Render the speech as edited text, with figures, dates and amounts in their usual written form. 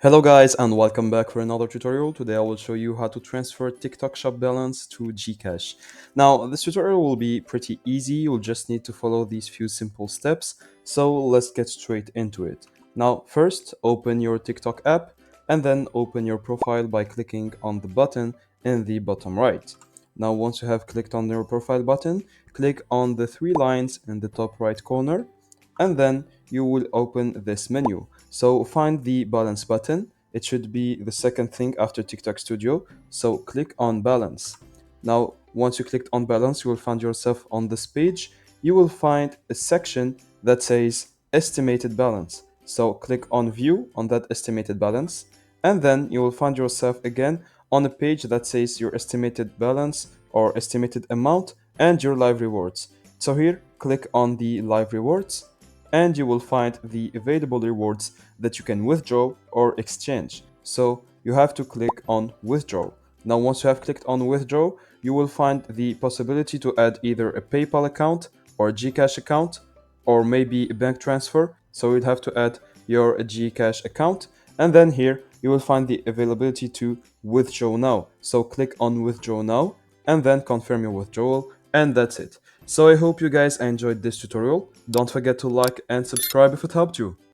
Hello guys and welcome back for another tutorial. Today I will show you how to transfer TikTok shop balance to GCash. Now this tutorial will be pretty easy, you'll just need to follow these few simple steps. So let's get straight into it. Now first open your TikTok app and then open your profile by clicking on the button in the bottom right. Now once you have clicked on your profile button, click on the three lines in the top right corner and then you will open this menu. So find the balance button. It should be the second thing after TikTok Studio. So click on balance. Now, once you clicked on balance, you will find yourself on this page. You will find a section that says estimated balance. So click on view on that estimated balance. And then you will find yourself again on a page that says your estimated balance or estimated amount and your live rewards. So here, click on the live rewards and you will find the available rewards that you can withdraw or exchange. So you have to click on withdraw. Now once you have clicked on withdraw, you will find the possibility to add either a PayPal account or a GCash account or maybe a bank transfer. So you'd have to add your GCash account and then here you will find the availability to withdraw now. So click on withdraw now and then confirm your withdrawal and that's it. So I hope you guys enjoyed this tutorial. Don't forget to like and subscribe if it helped you.